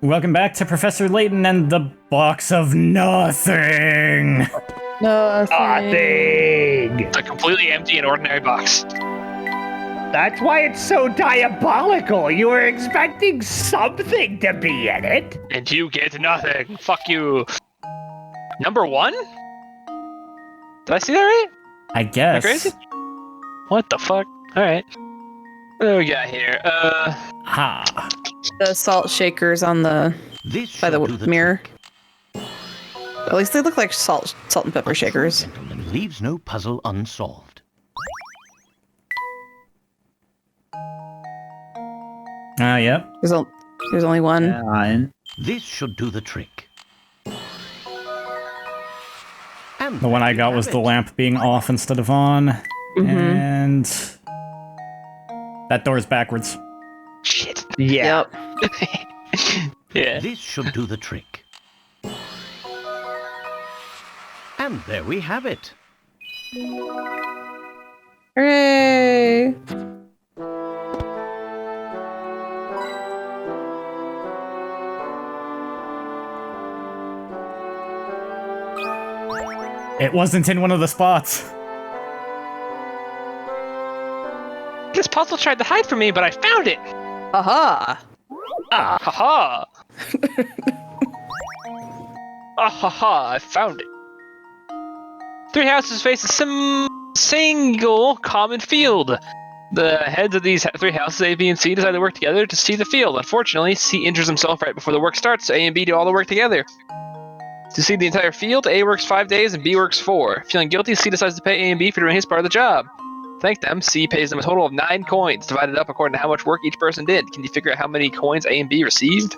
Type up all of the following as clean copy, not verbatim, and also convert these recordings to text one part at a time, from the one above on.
Welcome back to Professor Layton and the box of nothing. Nothing. It's a completely empty and ordinary box. That's why it's so diabolical. You were expecting something to be in it. And you get nothing. Fuck you. Number 1? Did I see that right? I guess. Am I crazy? What the fuck? Alright. What do we got here? Ha. The salt shakers on the by the mirror. At least they look like salt and pepper shakers. Gentleman leaves no puzzle unsolved. Yep. There's only one. This should do the trick. And The one I got was the lamp being off instead of on. Mm-hmm. And that door's backwards. Shit. Yeah. Yep. Yeah. This should do the trick. And there we have it. Hooray! It wasn't in one of the spots. This puzzle tried to hide from me, but I found it. Aha! Haha. Haha, I found it. 3 houses face a single common field. The heads of these 3 houses, A, B, and C, decide to work together to see the field. Unfortunately, C injures himself right before the work starts, so A and B do all the work together. To see the entire field, A works 5 days and B works 4. Feeling guilty, C decides to pay A and B for doing his part of the job. Thank them, C pays them a total of 9 coins, divided up according to how much work each person did. Can you figure out how many coins A and B received?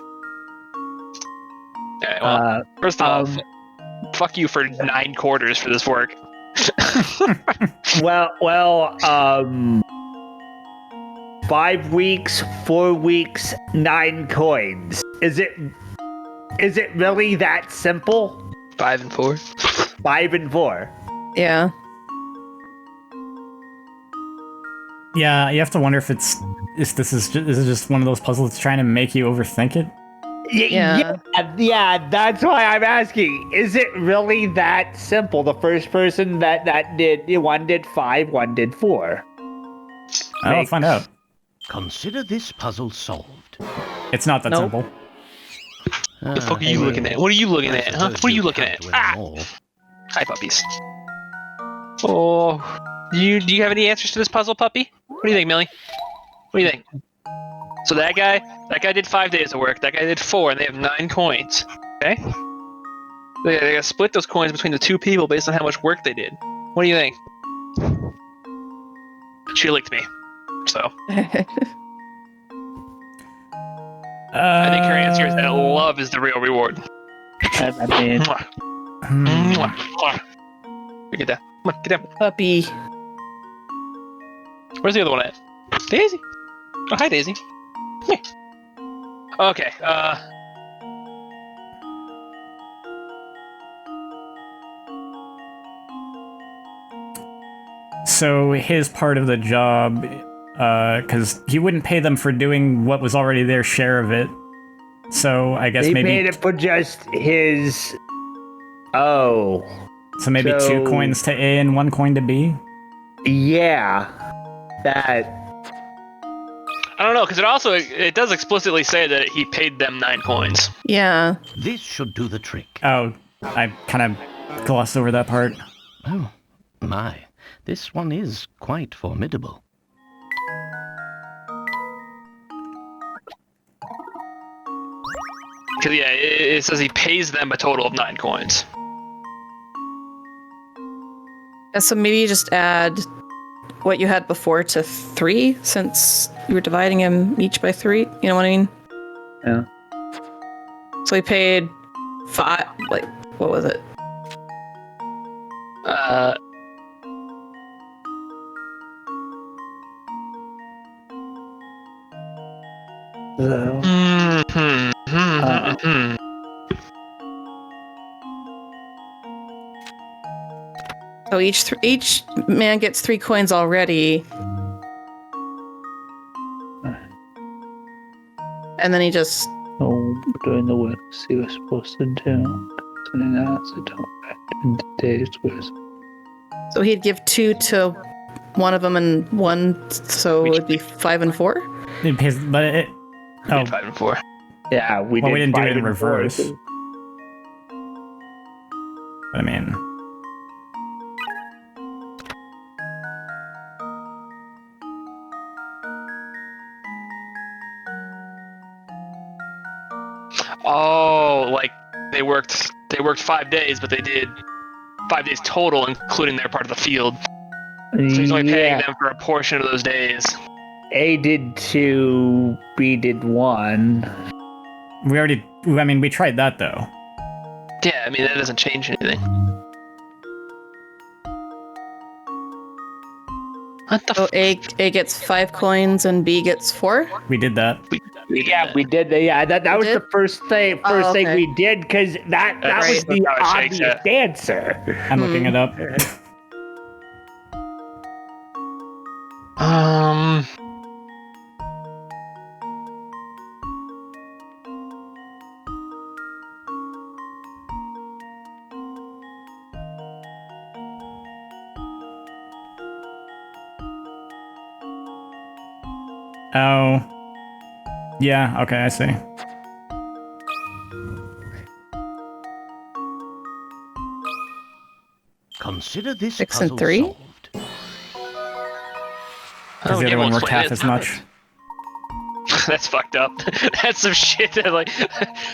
Alright, well, first of all, fuck you for 9 quarters for this work. Well, 5 weeks, 4 weeks, 9 coins. Is it really that simple? 5 and 4. 5 and 4. Yeah. Yeah, you have to wonder if this is just one of those puzzles that's trying to make you overthink it. Yeah, that's why I'm asking. Is it really that simple? The first person that did, one did 5, one did 4. I'll find out. Consider this puzzle solved. It's not that Nope. simple. What the fuck are you looking at? What are you looking at, huh? What are you looking at? Hi, puppies. Oh, do you have any answers to this puzzle, puppy? What do you think, Millie? What do you think? So that guy did 5 days of work. That guy did 4, and they have 9 coins. Okay. They gotta split those coins between the 2 people based on how much work they did. What do you think? She licked me, so I think her answer is that love is the real reward. I mean, Mwah. Mwah. Mwah. Get down. Come on, get down. Puppy. Where's the other one at? Daisy. Oh, hi, Daisy. Come here. Okay. So his part of the job, because he wouldn't pay them for doing what was already their share of it. So I guess they maybe made it for just his. Oh. so maybe 2 coins to A and 1 coin to B. Yeah. That. I don't know, because it does explicitly say that he paid them 9 coins. Yeah. This should do the trick. Oh, I kind of glossed over that part. Oh, my. This one is quite formidable. Because yeah, it says he pays them a total of 9 coins. Yeah, so maybe you just add what you had before to 3, since you were dividing him each by 3. You know what I mean? Yeah. So he paid 5. Like, what was it? So each man gets 3 coins already. And then he just Doing the work he was supposed to do. Sending out the back in the days was. So he'd give 2 to one of them and 1, so it would be 5 and 4? It pays, but it. Oh, 5 and 4. Yeah, we well, we didn't do five it in and four. reverse. I mean, Oh, like they worked 5 days, but they did 5 days total, including their part of the field. So he's only paying them for a portion of those days. A did 2, B did 1. we tried that though. Yeah, I mean that doesn't change anything. What the? So A gets 5 coins and B gets 4? We did that. We did. Yeah, that was did? the first thing we did, because that Right. was the That's how it shakes obvious answer. I'm looking it up. Oh. Yeah, okay, I see. Consider this 6 and puzzle 3? solved. Because the other one worked half as much. That's fucked up. That's some shit that like,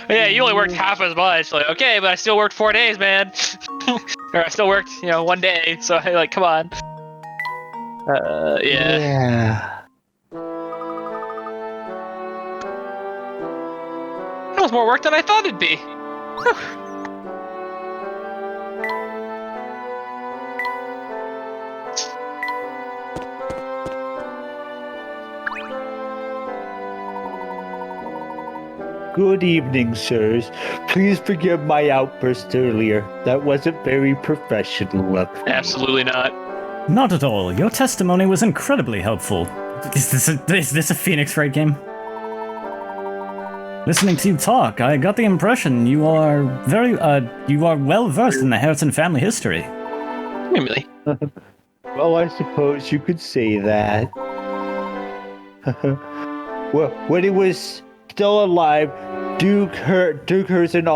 yeah, you only worked half as much. Like, okay, but I still worked 4 days, man. Or I still worked, 1 day. So like, come on. Yeah. Yeah. That was more work than I thought it'd be. Good evening, sirs. Please forgive my outburst earlier. That wasn't very professional of me. Absolutely not. Not at all. Your testimony was incredibly helpful. Is this a Phoenix Wright game? Listening to you talk, I got the impression you are well versed in the Harrison family history. Really? Well, I suppose you could say that. Well, when he was still alive, Duke Herson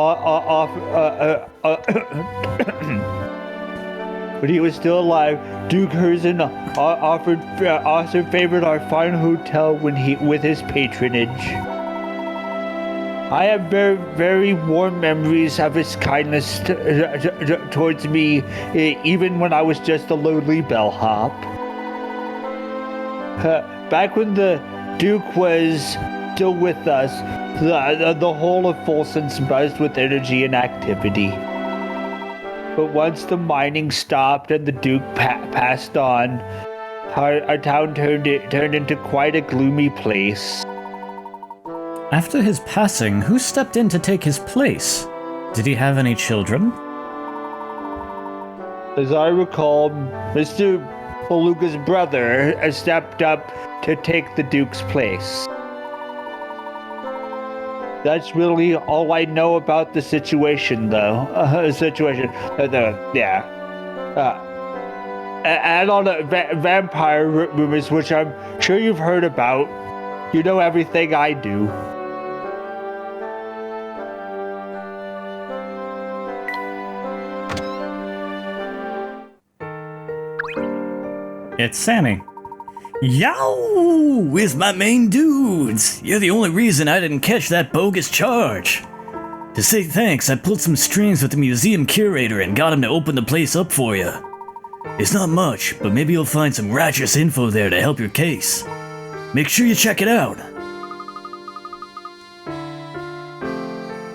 when he was still alive, Duke Herson also favored our fine hotel with his patronage. I have very, very warm memories of his kindness towards me, even when I was just a lonely bellhop. Back when the Duke was still with us, the whole of Folsom's buzzed with energy and activity. But once the mining stopped and the Duke passed on, our town turned into quite a gloomy place. After his passing, who stepped in to take his place? Did he have any children? As I recall, Mr. Beluga's brother stepped up to take the Duke's place. That's really all I know about the situation, though. Yeah. And on the vampire rumors, which I'm sure you've heard about. You know everything I do. It's Sammy. Yow! With my main dudes! You're the only reason I didn't catch that bogus charge. To say thanks, I pulled some strings with the museum curator and got him to open the place up for you. It's not much, but maybe you'll find some righteous info there to help your case. Make sure you check it out.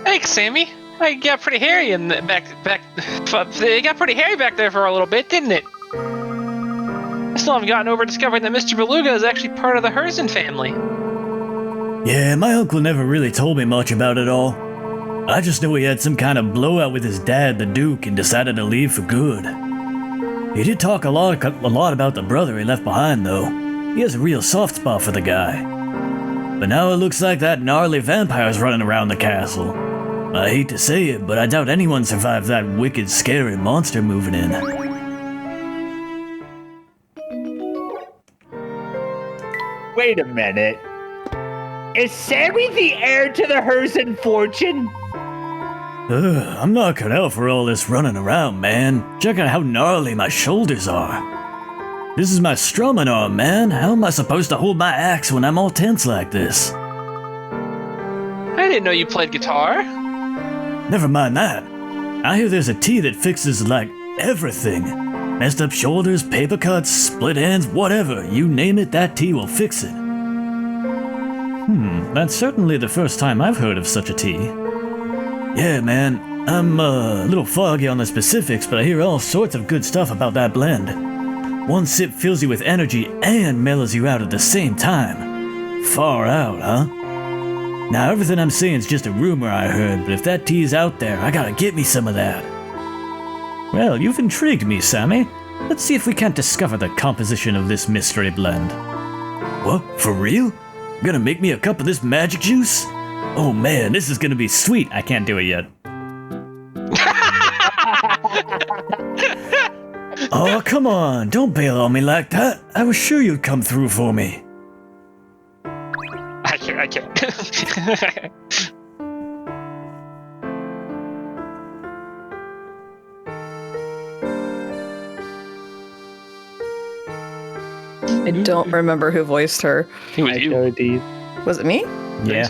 Thanks, Sammy. I got pretty hairy in the back. It got pretty hairy back there for a little bit, didn't it? I still haven't gotten over discovering that Mr. Beluga is actually part of the Herzen family. Yeah, my uncle never really told me much about it all. I just know he had some kind of blowout with his dad, the Duke, and decided to leave for good. He did talk a lot about the brother he left behind, though. He has a real soft spot for the guy. But now it looks like that gnarly vampire's running around the castle. I hate to say it, but I doubt anyone survived that wicked, scary monster moving in. Wait a minute. Is Sammy the heir to the Herzen fortune? I'm not cut out for all this running around, man. Check out how gnarly my shoulders are. This is my strumming arm, man. How am I supposed to hold my axe when I'm all tense like this? I didn't know you played guitar. Never mind that. I hear there's a tea that fixes, like, everything. Messed up shoulders, paper cuts, split ends, whatever. You name it, that tea will fix it. That's certainly the first time I've heard of such a tea. Yeah, man, I'm a little foggy on the specifics, but I hear all sorts of good stuff about that blend. One sip fills you with energy and mellows you out at the same time. Far out, huh? Now, everything I'm saying is just a rumor I heard, but if that tea's out there, I gotta get me some of that. Well, you've intrigued me, Sammy. Let's see if we can't discover the composition of this mystery blend. What? For real? Gonna make me a cup of this magic juice? Oh man, this is gonna be sweet. I can't do it yet. Oh, come on. Don't bail on me like that. I was sure you'd come through for me. I can't. I don't remember who voiced her. It was you. Was it me? Yeah.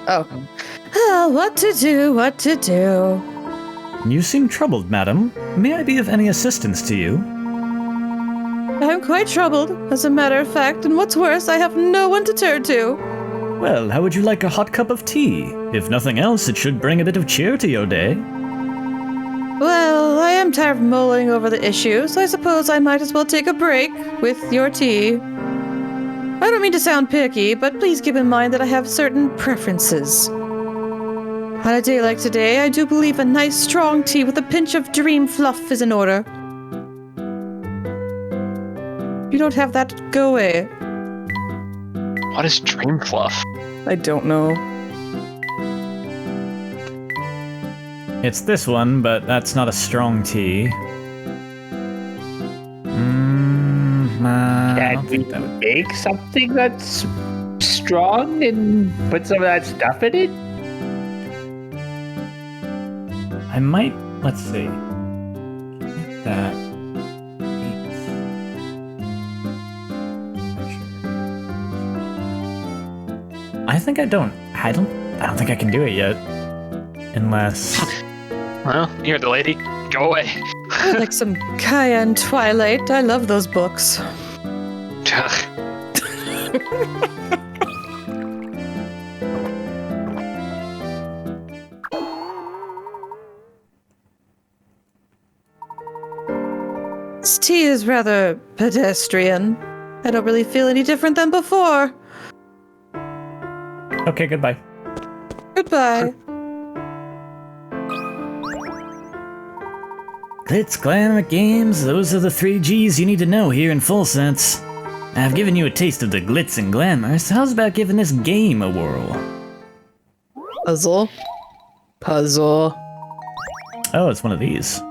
Oh. What to do, what to do. You seem troubled, madam. May I be of any assistance to you? I'm quite troubled, as a matter of fact, and what's worse, I have no one to turn to. Well, how would you like a hot cup of tea? If nothing else, it should bring a bit of cheer to your day. Well, I am tired of mulling over the issue, so I suppose I might as well take a break with your tea. I don't mean to sound picky, but please keep in mind that I have certain preferences. On a day like today, I do believe a nice strong tea with a pinch of dream fluff is in order. If you don't have that, go away. What is dream fluff? I don't know. It's this one, but that's not a strong tea. Can we make something that's strong and put some of that stuff in it? I might. Let's see. That. I think I don't think I can do it yet. Unless. Well, you're the lady. Go away. I like some Cayenne Twilight. I love those books. This tea is rather pedestrian. I don't really feel any different than before. Okay, goodbye. Goodbye. Glitz, glamour, games, those are the 3 G's you need to know here in full sense. I've given you a taste of the glitz and glamour, so how's about giving this game a whirl? Puzzle. Puzzle. Oh, it's one of these.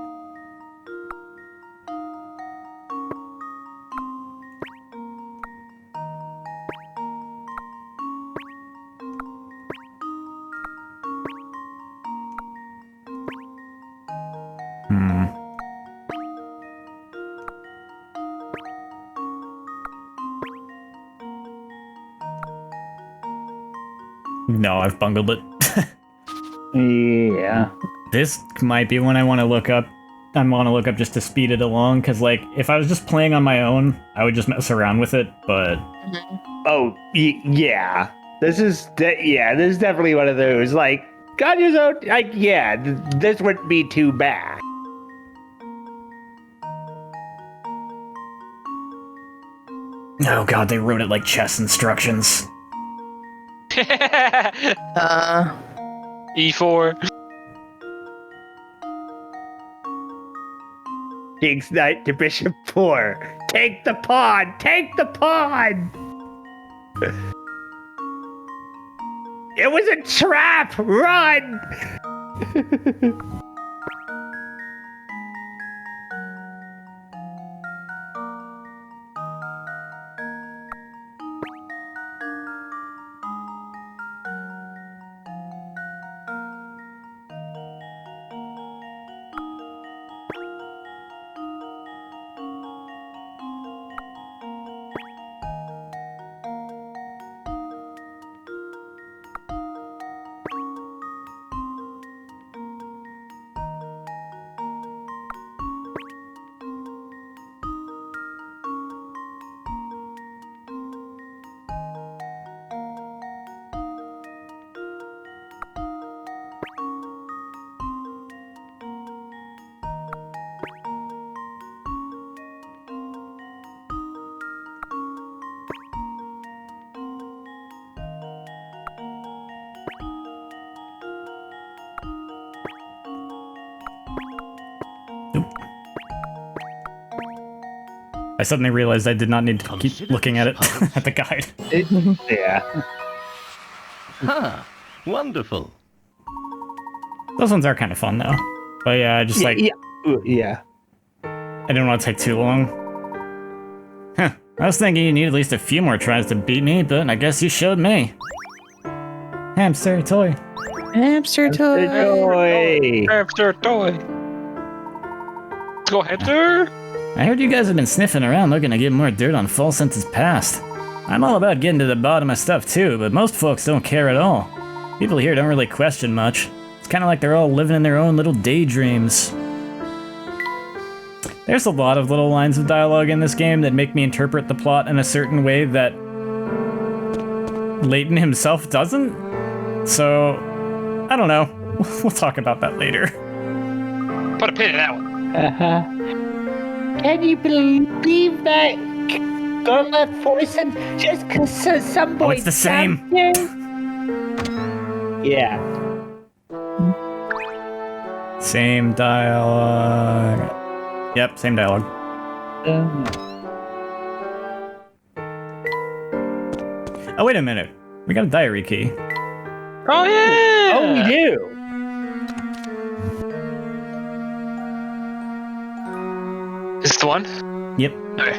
No, I've bungled it. Yeah. This might be one I want to look up. I want to look up just to speed it along, because, like, if I was just playing on my own, I would just mess around with it, but... Oh, yeah. This is definitely one of those, like, God, your own, like, yeah, this wouldn't be too bad. Oh god, they wrote it like chess instructions. E4. King's knight to bishop 4. Take the pawn! Take the pawn! It was a trap! Run! I suddenly realized I did not need to keep Consider looking at this it, puzzle. at the guide. Yeah. Ha! Wonderful. Those ones are kind of fun, though. But yeah, just like, Yeah. I didn't want to take too long. Huh. I was thinking you need at least a few more tries to beat me, but I guess you showed me. Hamster toy. Hamster toy. Toy. Hamster toy. Let's go, hamster. I heard you guys have been sniffing around looking to get more dirt on Fall Sense's past. I'm all about getting to the bottom of stuff too, but most folks don't care at all. People here don't really question much. It's kind of like they're all living in their own little daydreams. There's a lot of little lines of dialogue in this game that make me interpret the plot in a certain way that Layton himself doesn't. So, I don't know. We'll talk about that later. Put a pin in that one. Uh-huh. Can you believe that? Galuf poison just because some boy. Oh, it's the same. Yeah. Same dialogue. Yep, same dialogue. Oh, wait a minute. We got a diary key. Oh yeah. Oh, we do. Is this the one? Yep. Okay.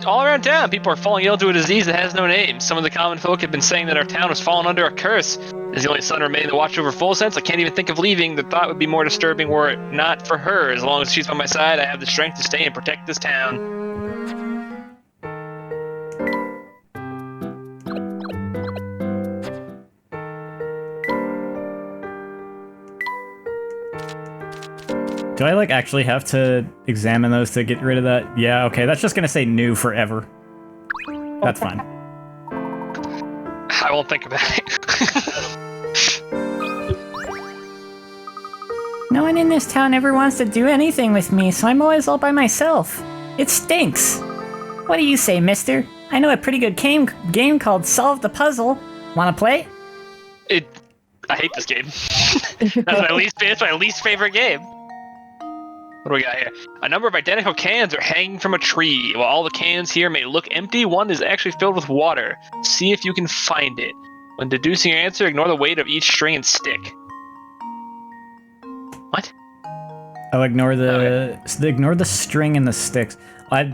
All around town, people are falling ill to a disease that has no name. Some of the common folk have been saying that our town has fallen under a curse. As the only son remaining to watch over Full Sense, I can't even think of leaving. The thought would be more disturbing were it not for her. As long as she's by my side, I have the strength to stay and protect this town. Do I, like, actually have to examine those to get rid of that? Yeah, okay, that's just gonna say new forever. That's fine. I won't think about it. No one in this town ever wants to do anything with me, so I'm always all by myself. It stinks. What do you say, mister? I know a pretty good game called Solve the Puzzle. Wanna play? I hate this game. It's my least favorite game. What do we got here? A number of identical cans are hanging from a tree. While all the cans here may look empty, one is actually filled with water. See if you can find it. When deducing your answer, ignore the weight of each string and stick. What? I'll ignore ignore the string and the sticks. I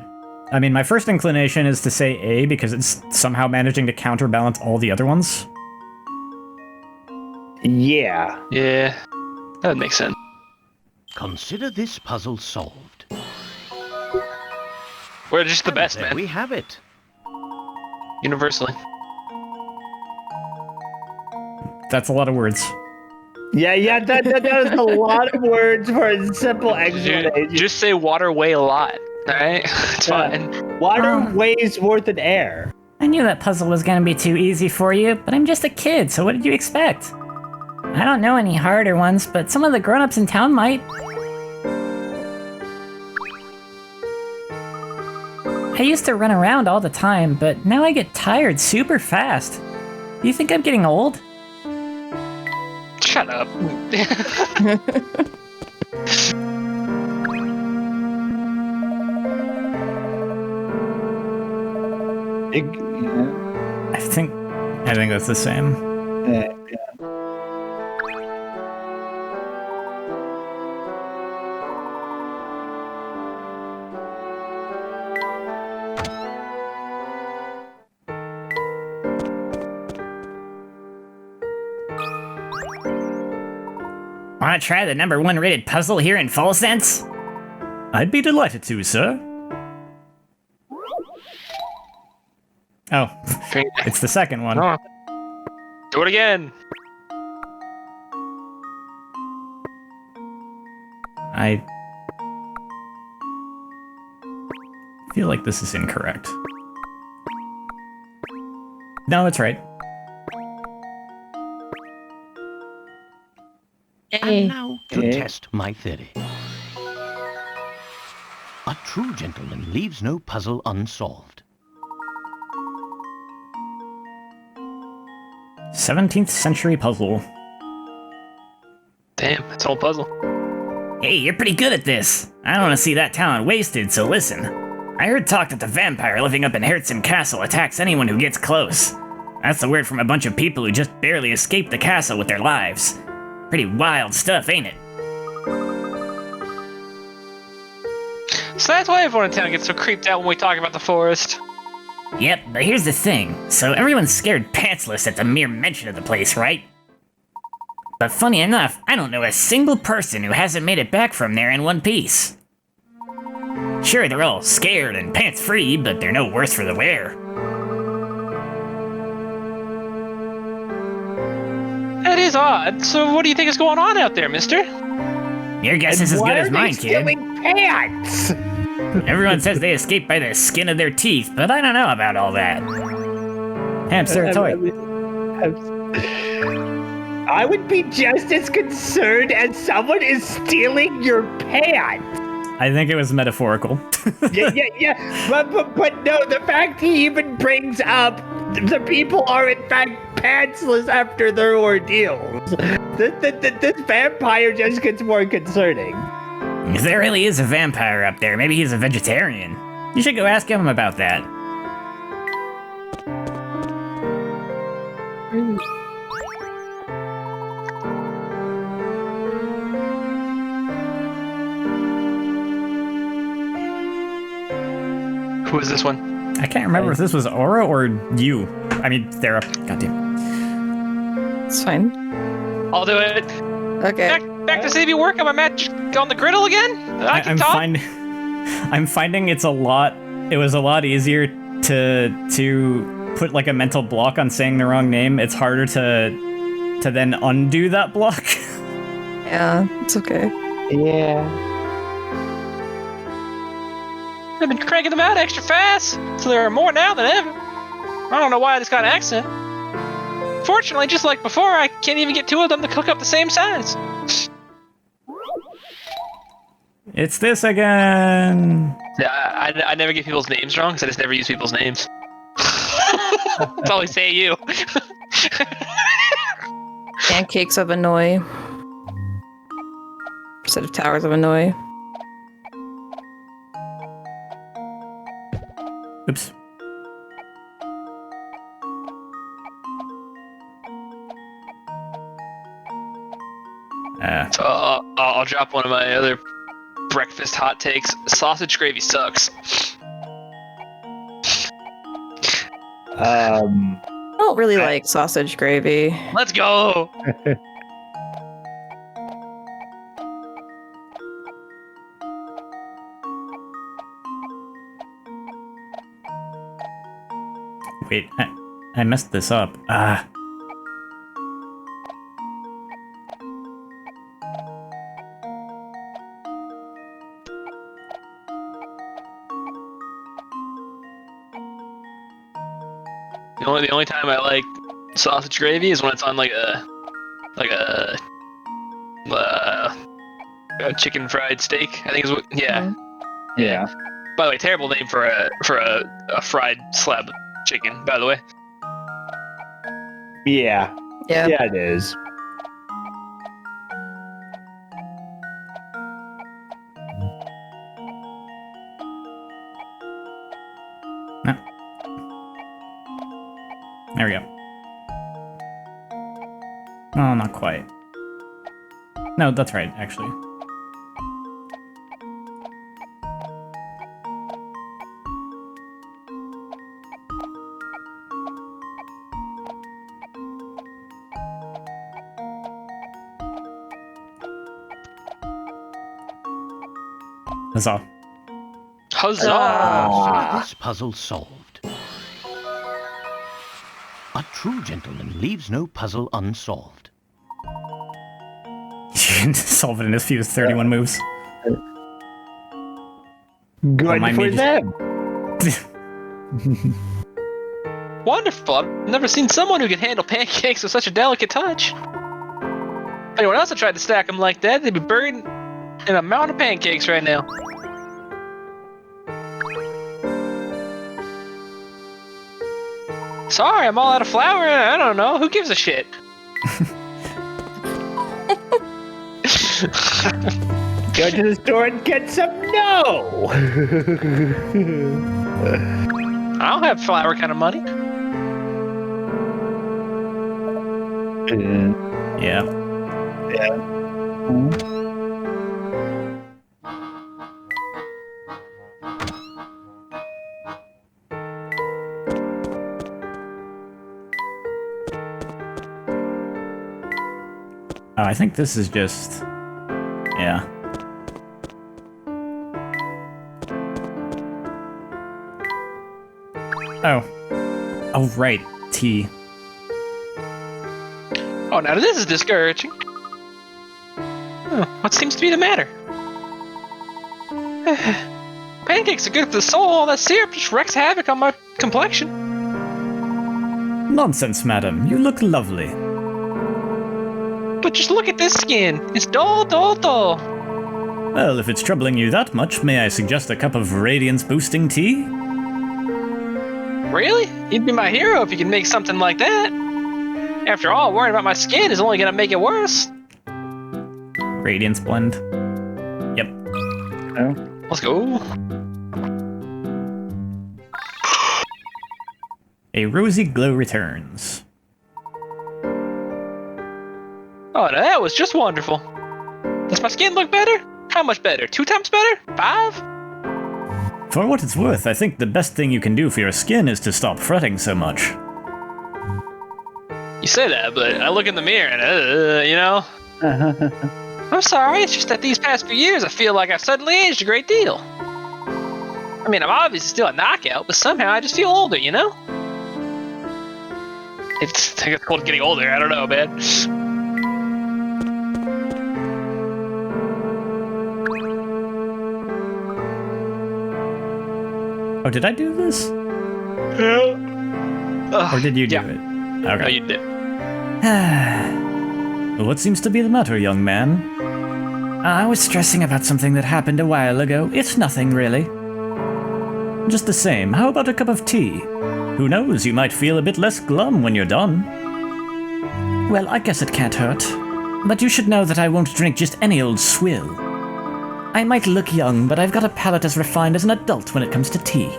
mean, my first inclination is to say A because it's somehow managing to counterbalance all the other ones. Yeah. Yeah, that would make sense. Consider this puzzle solved. We're just the best, There man. we have it. Universally. That's a lot of words. Yeah, that is a lot of words for a simple explanation. Just say water weigh a lot, alright? It's fine. Water weighs more than air. I knew that puzzle was gonna be too easy for you, but I'm just a kid, so what did you expect? I don't know any harder ones, but some of the grown-ups in town might. I used to run around all the time, but now I get tired super fast. Do you think I'm getting old? Shut up. I think that's the same. Want to try the #1 rated puzzle here in Full Sense? I'd be delighted to, sir. Oh, it's the second one. Oh. Do it again. I feel like this is incorrect. No, it's right. And now to test my theory. A true gentleman leaves no puzzle unsolved. 17th century puzzle. Damn, it's a whole puzzle. Hey, you're pretty good at this. I don't want to see that talent wasted, so listen. I heard talk that the vampire living up in Herzen Castle attacks anyone who gets close. That's the word from a bunch of people who just barely escaped the castle with their lives. Pretty wild stuff, ain't it? So that's why everyone in town gets so creeped out when we talk about the forest. Yep, but here's the thing. So everyone's scared pantsless at the mere mention of the place, right? But funny enough, I don't know a single person who hasn't made it back from there in one piece. Sure, they're all scared and pants-free, but they're no worse for the wear. That is odd. So what do you think is going on out there, mister? Your guess is as good as mine, kid. Stealing pants? Everyone says they escape by the skin of their teeth, but I don't know about all that. Hamster toy. I would be just as concerned as someone is stealing your pants. I think it was metaphorical. Yeah. But no, the fact he even brings up the people are in fact pantsless after their ordeals. This vampire just gets more concerning. If there really is a vampire up there, maybe he's a vegetarian. You should go ask him about that. Who is this one? I can't remember if this was Aura or you. I mean, Thera. Goddamn. It's fine. I'll do it. Okay. Back to save you work on my match on the griddle again? I'm finding it was a lot easier to put like a mental block on saying the wrong name. It's harder to then undo that block. Yeah, it's okay. Yeah. I've been cranking them out extra fast, so there are more now than ever. I don't know why I just got an accent. Fortunately, just like before, I can't even get two of them to cook up the same size. It's this again. Yeah, I never get people's names wrong, because I just never use people's names. That's all I say you. Pancakes of Annoy. Instead of Towers of Annoy. Oops. So I'll drop one of my other breakfast hot takes. Sausage gravy sucks. I don't really like sausage gravy. Let's go! Wait, I messed this up. The only time I like sausage gravy is when it's on like a chicken fried steak. I think is what. Yeah. Mm-hmm. Yeah. By the way, terrible name for a fried slab of chicken. By the way. Yeah. Yeah. Yeah, it is. No. There we go. Oh, not quite. No, that's right, actually. Huzzah. Huzzah! This puzzle solved. A true gentleman leaves no puzzle unsolved. You can solve it in as few as 31 moves. Good mine for may them. Wonderful. I've never seen someone who can handle pancakes with such a delicate touch. If anyone else had tried to stack them like that, they'd be buried in a mountain of pancakes right now. Sorry, I'm all out of flour. I don't know. Who gives a shit? Go to the store and get some. No. I don't have flour kind of money. Yeah. Oh, I think this is just... Yeah. Oh. Oh, right. T. Oh, now this is discouraging. What seems to be the matter? Pancakes are good for the soul. All that syrup just wreaks havoc on my complexion. Nonsense, madam. You look lovely. But just look at this skin. It's dull, dull, dull. Well, if it's troubling you that much, may I suggest a cup of radiance-boosting tea? Really? You'd be my hero if you could make something like that. After all, worrying about my skin is only gonna make it worse. Radiance blend. Yep. Let's go. A rosy glow returns. Oh, now that was just wonderful. Does my skin look better? How much better? 2 times better? 5? For what it's worth, I think the best thing you can do for your skin is to stop fretting so much. You say that, but I look in the mirror and, you know? I'm sorry, it's just that these past few years I feel like I've suddenly aged a great deal. I mean, I'm obviously still a knockout, but somehow I just feel older, you know? I think it's called getting older, I don't know, man. Oh, did I do this? Or did you do it? Okay. No, you did. What seems to be the matter, young man? I was stressing about something that happened a while ago. It's nothing, really. Just the same, how about a cup of tea? Who knows, you might feel a bit less glum when you're done. Well, I guess it can't hurt. But you should know that I won't drink just any old swill. I might look young, but I've got a palate as refined as an adult when it comes to tea.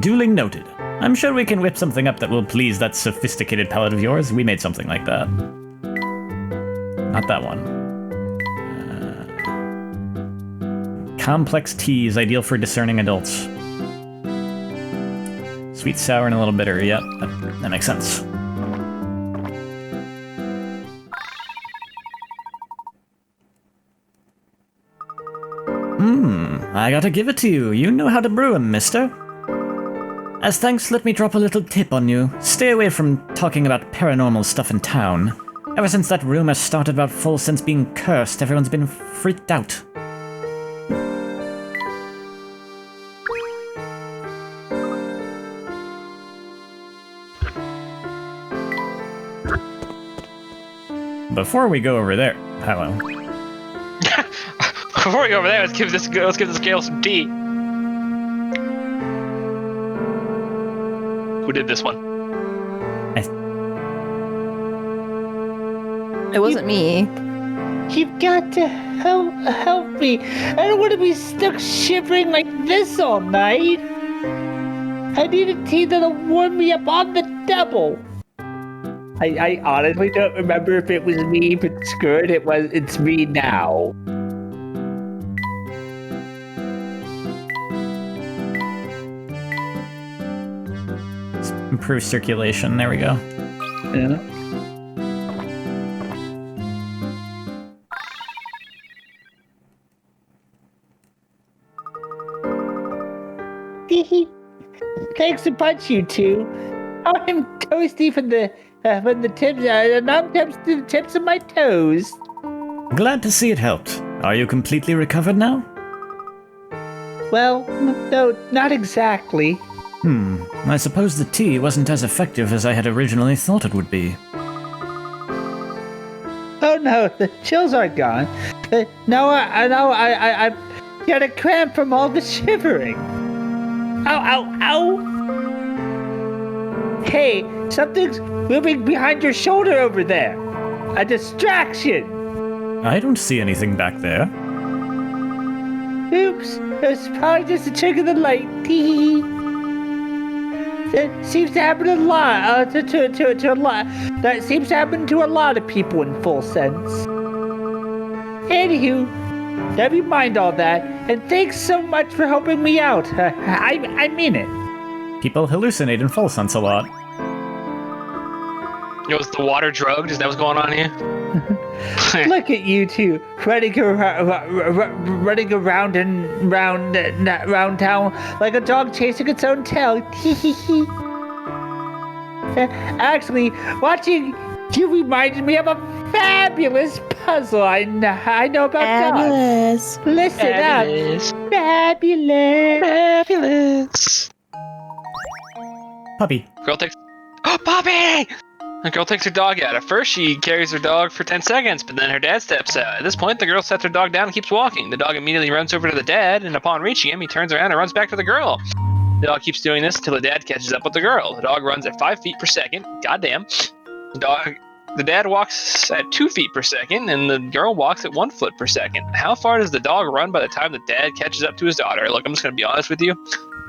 Duly noted. I'm sure we can whip something up that will please that sophisticated palate of yours. We made something like that. Not that one. Complex tea is ideal for discerning adults. Sweet, sour, and a little bitter. Yeah, that makes sense. I gotta give it to you. You know how to brew 'em, mister. As thanks, let me drop a little tip on you. Stay away from talking about paranormal stuff in town. Ever since that rumor started about Full Sense being cursed, everyone's been freaked out. Before we go over there... Hello. Before we go over there, let's give this girl some tea. Who did this one? It wasn't me. You've got to help me. I don't want to be stuck shivering like this all night. I need a tea that'll warm me up on the double. I honestly don't remember if it was me, but screw it, it's me now. Improve circulation. There we go. Yeah. Thanks a bunch, you two. Oh, I'm toasty from the tips of my toes. Glad to see it helped. Are you completely recovered now? Well, no, not exactly. I suppose the tea wasn't as effective as I had originally thought it would be. Oh no, the chills are gone. No, I got a cramp from all the shivering. Ow, ow, ow! Hey, something's moving behind your shoulder over there. A distraction. I don't see anything back there. Oops, it's probably just a trick of the light. Tee. It seems to happen a lot. To a lot. That seems to happen to a lot of people in full sense. Anywho, never mind all that, and thanks so much for helping me out. I mean it. People hallucinate in full sense a lot. Was the water drugged? Is that what's going on here? Look at you two running around and round town like a dog chasing its own tail. Actually, watching you reminded me of a fabulous puzzle I know about Fabulous. dogs. Listen Fabulous. up. Fabulous. Fabulous. Puppy. Girl takes. Oh, Poppy! The girl takes her dog out. At first, she carries her dog for 10 seconds, but then her dad steps out. At this point, the girl sets her dog down and keeps walking. The dog immediately runs over to the dad, and upon reaching him, he turns around and runs back to the girl. The dog keeps doing this until the dad catches up with the girl. The dog runs at 5 feet per second. Goddamn. The dad walks at 2 feet per second, and the girl walks at 1 foot per second. How far does the dog run by the time the dad catches up to his daughter? Look, I'm just gonna be honest with you.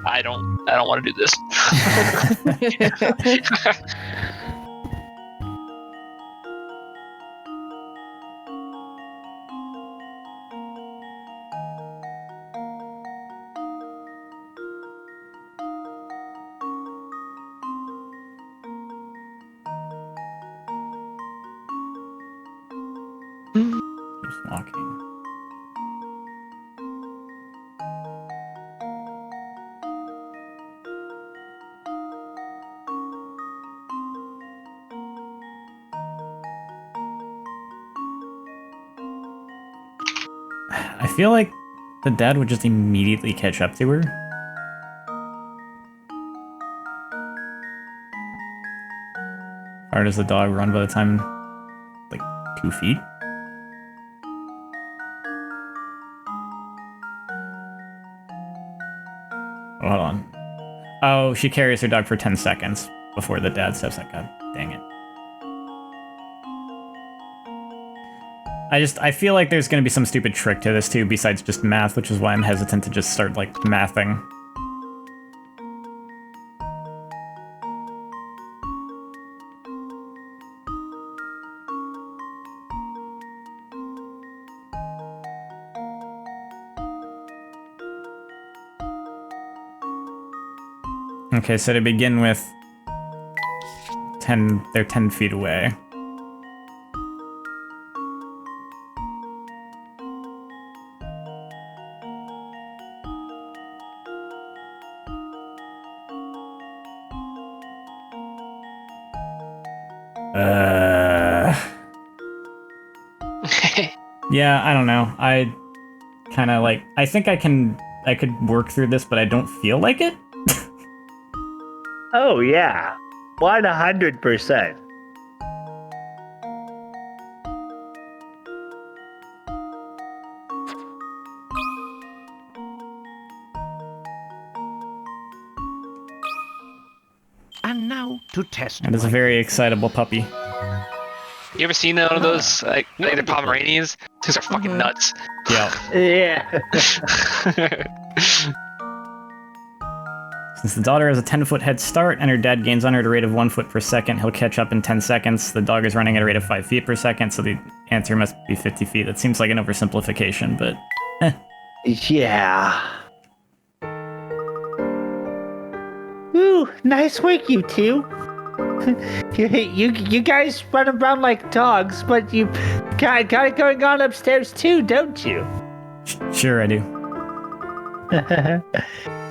I don't want to do this. Keeps walking. I feel like the dad would just immediately catch up to her. Or does the dog run by the time, like, 2 feet? Oh, hold on. Oh, she carries her dog for 10 seconds before the dad steps out. God dang it. I feel like there's gonna be some stupid trick to this too, besides just math, which is why I'm hesitant to just start, like, mathing. Okay, so to begin with, they're 10 feet away. Yeah, I don't know. I kind of like. I think I could work through this, but I don't feel like it. Oh yeah, 100%. And now to test. That is a very excitable puppy. You ever seen one of those, like the Pomeranians? These are fucking nuts. Yeah. Yeah. It's Since the daughter has a 10-foot head start and her dad gains on her at a rate of 1 foot per second, he'll catch up in 10 seconds. The dog is running at a rate of 5 feet per second, so the answer must be 50 feet. That seems like an oversimplification, but Yeah. Ooh, nice work, you two. you guys run around like dogs, but you got it going on upstairs too, don't you? sure I do.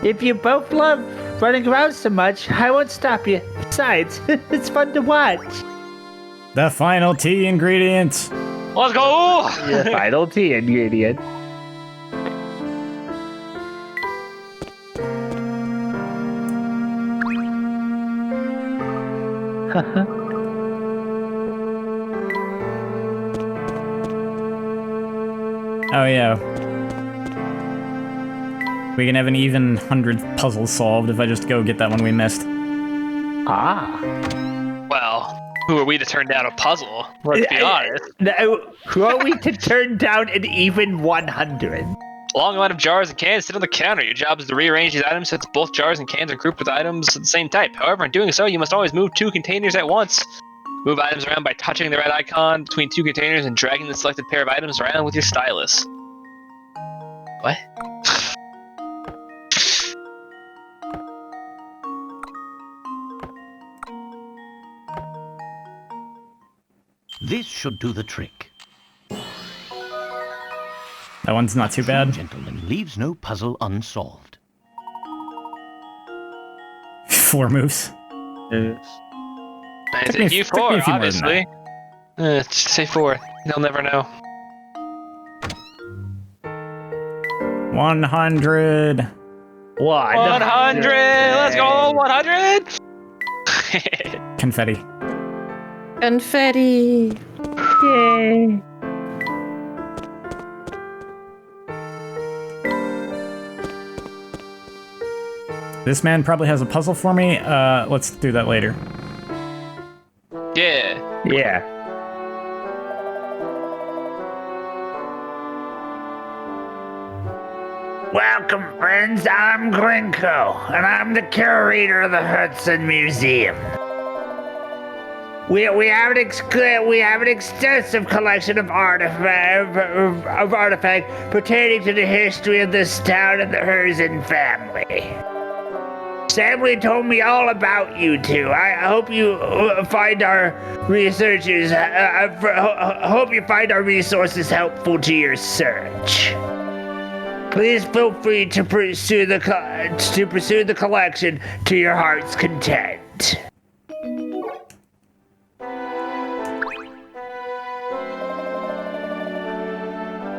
If you both love running around so much, I won't stop you. Besides, it's fun to watch. The final tea ingredient. Let's go! The final tea ingredient. Oh yeah. We can have an even 100 puzzles solved if I just go get that one we missed. Ah. Well, who are we to turn down a puzzle? Let's be honest. Now, who are we to turn down an even 100? A long line of jars and cans sit on the counter. Your job is to rearrange these items so that both jars and cans are grouped with items of the same type. However, in doing so, you must always move 2 containers at once. Move items around by touching the red icon between 2 containers and dragging the selected pair of items around with your stylus. What? This should do the trick. That one's not too bad. Gentleman leaves no puzzle unsolved. 4 moves. I Took me- say you took me 4, a few more than obviously. Just say 4. They'll never know. 100. 100! Let's go! 100! Confetti. Confetti. Yay. This man probably has a puzzle for me. Let's do that later. Yeah. Yeah. Welcome, friends. I'm Grinko, and I'm the curator of the Hudson Museum. We have an extensive collection of artifacts pertaining to the history of this town and the Herzen family. Samly told me all about you two. I hope you find our researchers. Hope you find our resources helpful to your search. Please feel free to pursue the collection to your heart's content.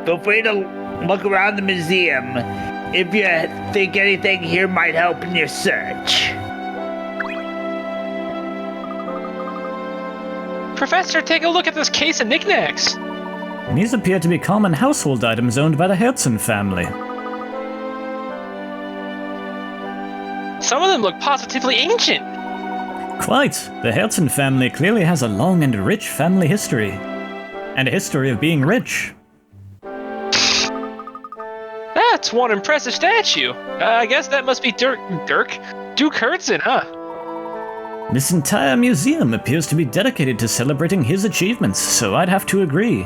Feel free to look around the museum if you think anything here might help in your search. Professor, take a look at this case of knickknacks. These appear to be common household items owned by the Herzen family. Some of them look positively ancient. Quite. The Herzen family clearly has a long and rich family history. And a history of being rich. That's one impressive statue. I guess that must be Duke Herzen, huh? This entire museum appears to be dedicated to celebrating his achievements, so I'd have to agree.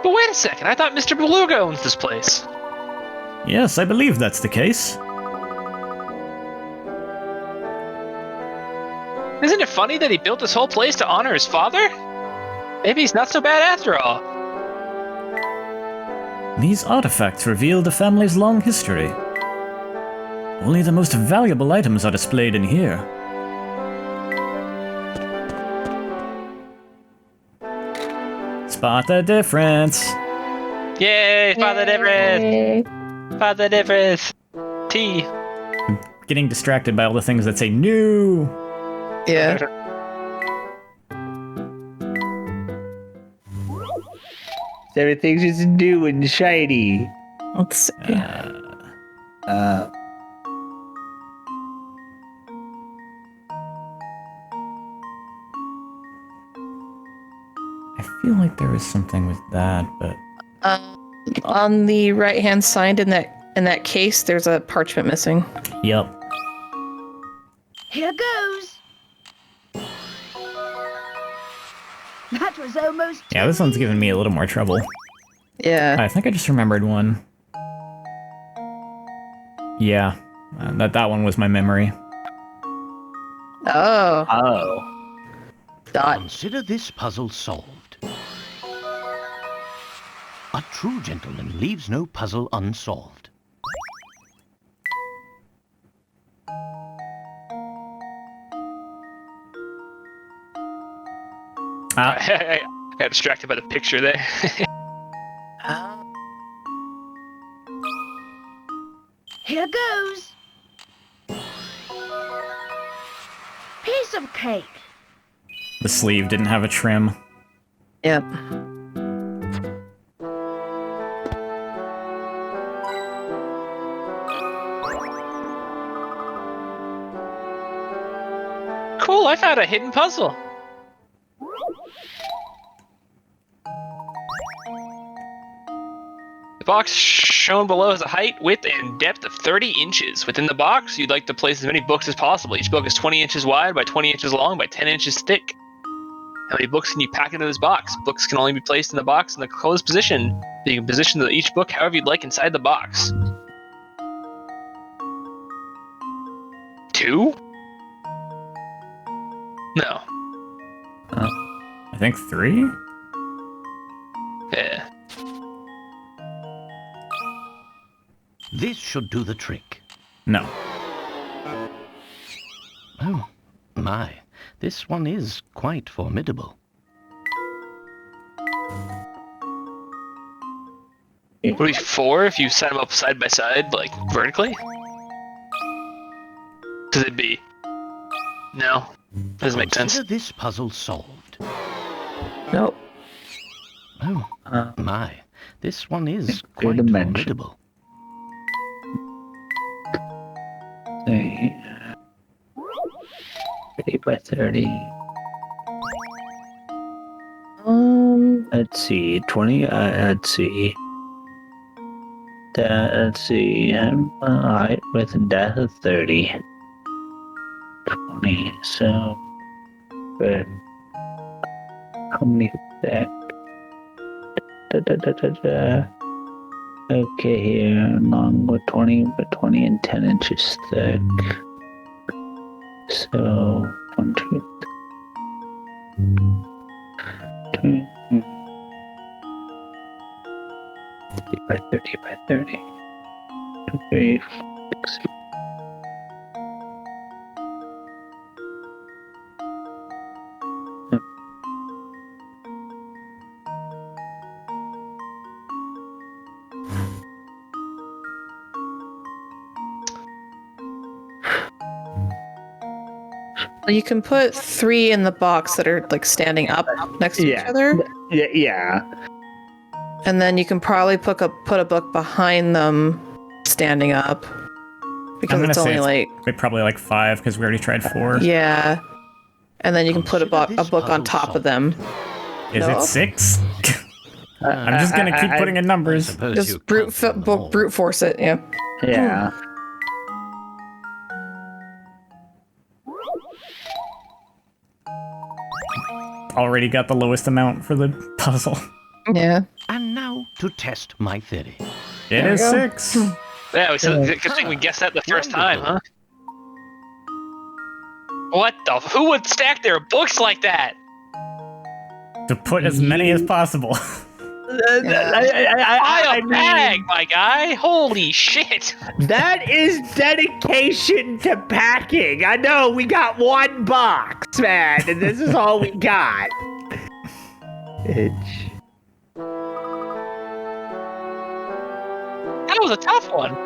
But wait a second, I thought Mr. Beluga owns this place. Yes, I believe that's the case. Isn't it funny that he built this whole place to honor his father? Maybe he's not so bad after all. These artifacts reveal the family's long history. Only the most valuable items are displayed in here. Spot the difference. Yay, spot the difference! Spot the difference! T. Getting distracted by all the things that say new. Yeah. Everything's just new and shiny. Let's see. I feel like there was something with that, but On the right-hand side in that case, there's a parchment missing. Yep. Here goes. That was almost. Yeah, this one's giving me a little more trouble. Yeah. I think I just remembered one. Yeah, that one was my memory. Oh. Oh. Dot. Consider this puzzle solved. A true gentleman leaves no puzzle unsolved. I got distracted by the picture there. Here goes. Piece of cake. The sleeve didn't have a trim. Yep. Cool, I found a hidden puzzle. The box shown below has a height, width, and depth of 30 inches. Within the box, you'd like to place as many books as possible. Each book is 20 inches wide by 20 inches long by 10 inches thick. How many books can you pack into this box? Books can only be placed in the box in the closed position. You can position each book however you'd like inside the box. 2? No. I think 3? Yeah. This should do the trick. No. Oh, my. This one is quite formidable. Would it be 4 if you set them up side by side, like vertically? Does it be? No. Doesn't make sense. Consider this puzzle solved. Nope. Oh, my. This one is Good quite dimension. formidable. 30 by 30. Let's see, 20. Let's see. Let's see. Height with a depth of 30. 20. So, good. How many thick? Okay, here, long with 20, but 20 and 10 inches thick. So, 1, 2, 3. 30 by 30 by 30. 2, 3, 6. You can put 3 in the box that are like standing up next to each other, Yeah. and then you can probably put a book behind them standing up because I'm gonna it's say only probably like 5 because we already tried 4. yeah, and then you can put a book on puzzle top of them. Is No. it 6? I'm just gonna keep putting in numbers. Suppose you Just brute can't do them all. brute force it. Yeah. Yeah. Already got the lowest amount for the puzzle. Yeah. And now to test my theory. It There is we go. 6. Yeah, good thing we guessed that the first time, huh? What the? Who would stack their books like that? To put as many as possible. Buy a bag, my guy! Holy shit! That is dedication to packing. I know we got one box, man, and this is all we got. Itch. That was a tough one.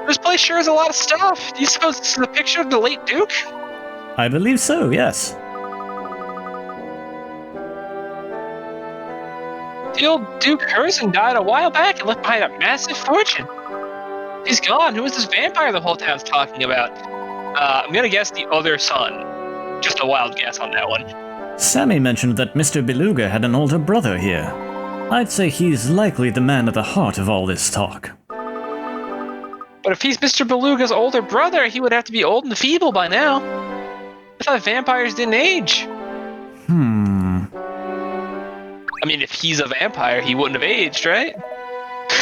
This place sure has a lot of stuff. Do you suppose this is a picture of the late Duke? I believe so, yes. The old Duke Herzen died a while back and left behind a massive fortune. He's gone. Who is this vampire the whole town's talking about? I'm gonna guess the other son. just a wild guess on that one. Sammy mentioned that Mr. Beluga had an older brother here. I'd say he's likely the man at the heart of all this talk. But if he's Mr. Beluga's older brother, he would have to be old and feeble by now. I thought vampires didn't age. I mean, if he's a vampire, he wouldn't have aged, right?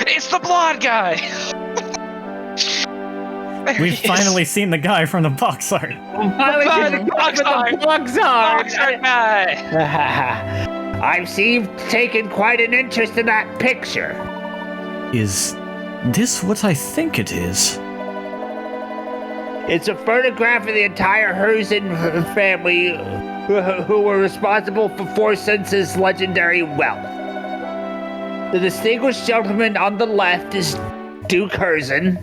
It's the blonde guy! We've finally seen the guy from the box art. Box art guy! I've taken quite an interest in that picture. Is this what I think it is? It's a photograph of the entire Herzen family who were responsible for Forsense's legendary wealth. The distinguished gentleman on the left is Duke Herzen.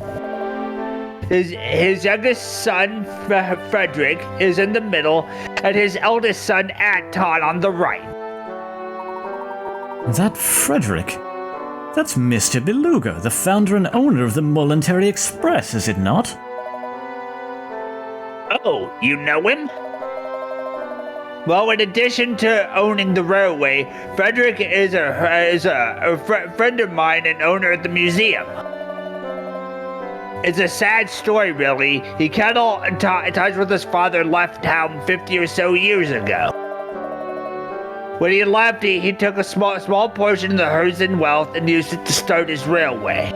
His youngest son, Frederick, is in the middle, and his eldest son, Anton, on the right. That Frederick? That's Mr. Beluga, the founder and owner of the Momentary Express, is it not? Oh, you know him? Well, in addition to owning the railway, Frederick is a friend of mine and owner of the museum. It's a sad story, really. He cut all ties with his father and left town 50 or so years ago. When he left, he took a small portion of the Herzen wealth and used it to start his railway.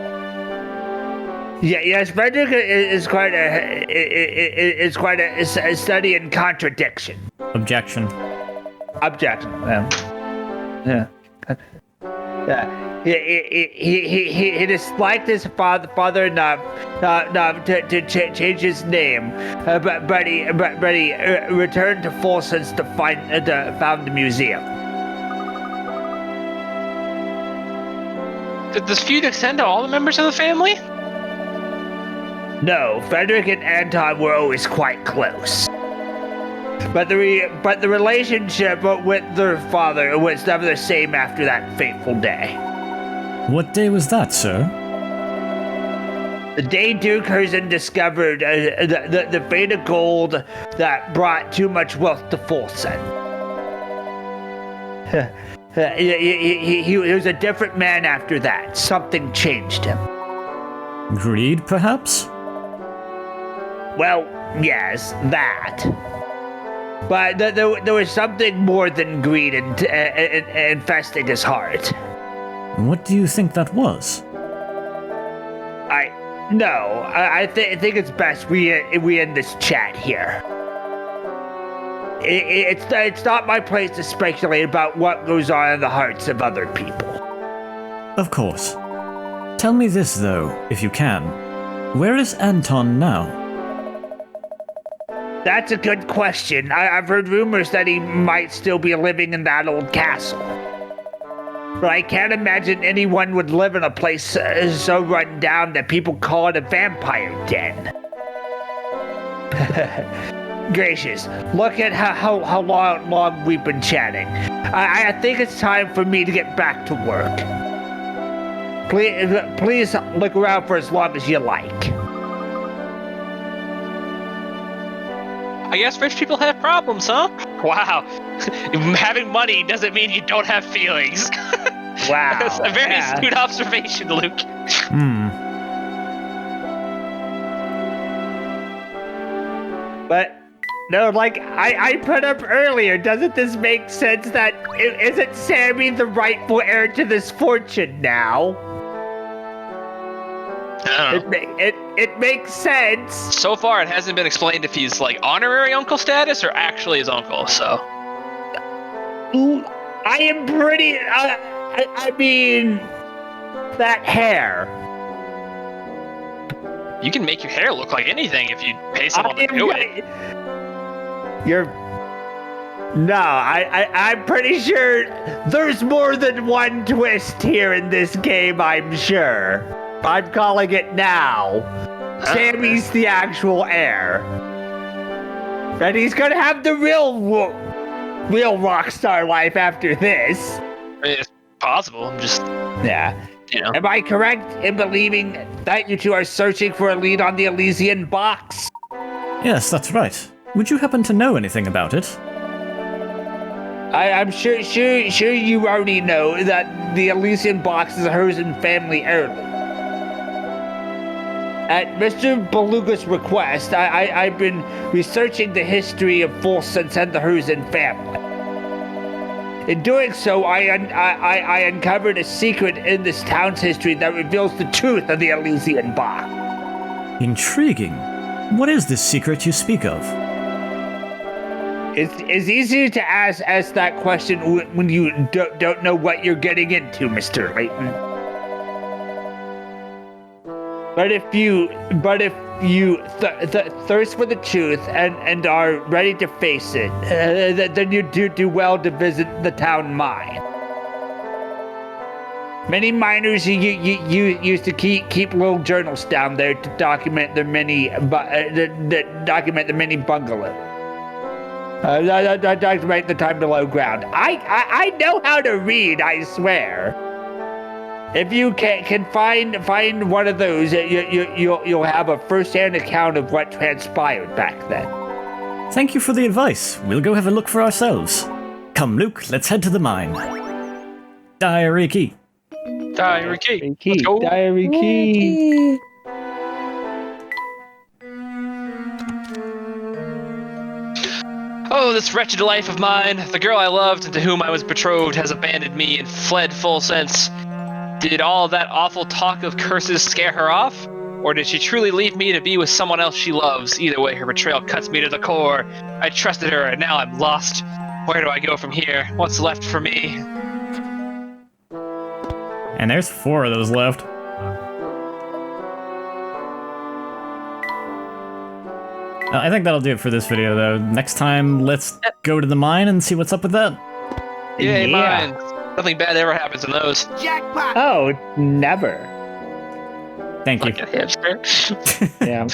Yes, Frederick is quite a study in contradiction. Objection. Yeah. He disliked his father enough to change his name, but he returned to Forsense to found the museum. Did this feud extend to all the members of the family? No, Frederick and Anton were always quite close. But the relationship with their father was never the same after that fateful day. What day was that, sir? The day Duke Herzen discovered the vein of gold that brought too much wealth to Forsen. He was a different man after that. Something changed him. Greed, perhaps? Well, yes, that. But there was something more than greed infesting his heart. What do you think that was? I think it's best we end this chat here. It's not my place to speculate about what goes on in the hearts of other people. Of course. Tell me this, though, if you can. Where is Anton now? That's a good question. I've heard rumors that he might still be living in that old castle. But I can't imagine anyone would live in a place so run down that people call it a vampire den. Gracious, look at how long we've been chatting. I think it's time for me to get back to work. Please look around for as long as you like. I guess rich people have problems, huh? Wow. Having money doesn't mean you don't have feelings. Wow. That's a very astute observation, Luke. But, no, like I put up earlier, doesn't this make sense that isn't Sammy the rightful heir to this fortune now? It makes sense. So far, it hasn't been explained if he's like honorary uncle status or actually his uncle. So, I am pretty. I mean, that hair. you can make your hair look like anything if you pay someone to do it. I'm pretty sure there's more than one twist here in this game, I'm sure. I'm calling it now. Sammy's the actual heir. And he's gonna have the real rock star life after this. It's possible. I'm just... Yeah. You know. Am I correct in believing that you two are searching for a lead on the Elysian box? Yes, that's right. Would you happen to know anything about it? I'm sure you already know that the Elysian box is a Herzen family heirloom. At Mr. Beluga's request, I've been researching the history of Volsens and the Herzen family. In doing so, I uncovered a secret in this town's history that reveals the truth of the Elysian box. Intriguing. What is this secret you speak of? It's easier to ask that question when you don't know what you're getting into, Mr. Layton. But if you thirst for the truth and are ready to face it, then you do well to visit the town mine. Many miners used to keep little journals down there to document the many bungalows. Document the time below ground. I know how to read, I swear. If you can find one of those, you'll have a first-hand account of what transpired back then. Thank you for the advice. We'll go have a look for ourselves. Come, Luke, let's head to the mine. Diary key. Diary key. Let's go. Diary key. Oh, this wretched life of mine. The girl I loved and to whom I was betrothed has abandoned me and fled full sense. Did all that awful talk of curses scare her off? Or did she truly leave me to be with someone else she loves? Either way, her betrayal cuts me to the core. I trusted her, and now I'm lost. Where do I go from here? What's left for me? And there's 4 of those left. I think that'll do it for this video, though. Next time, let's go to the mine and see what's up with that. Yay, mine. Nothing bad ever happens in those. Jackpot! Oh, never. Thank you. Like a hipster. Yeah.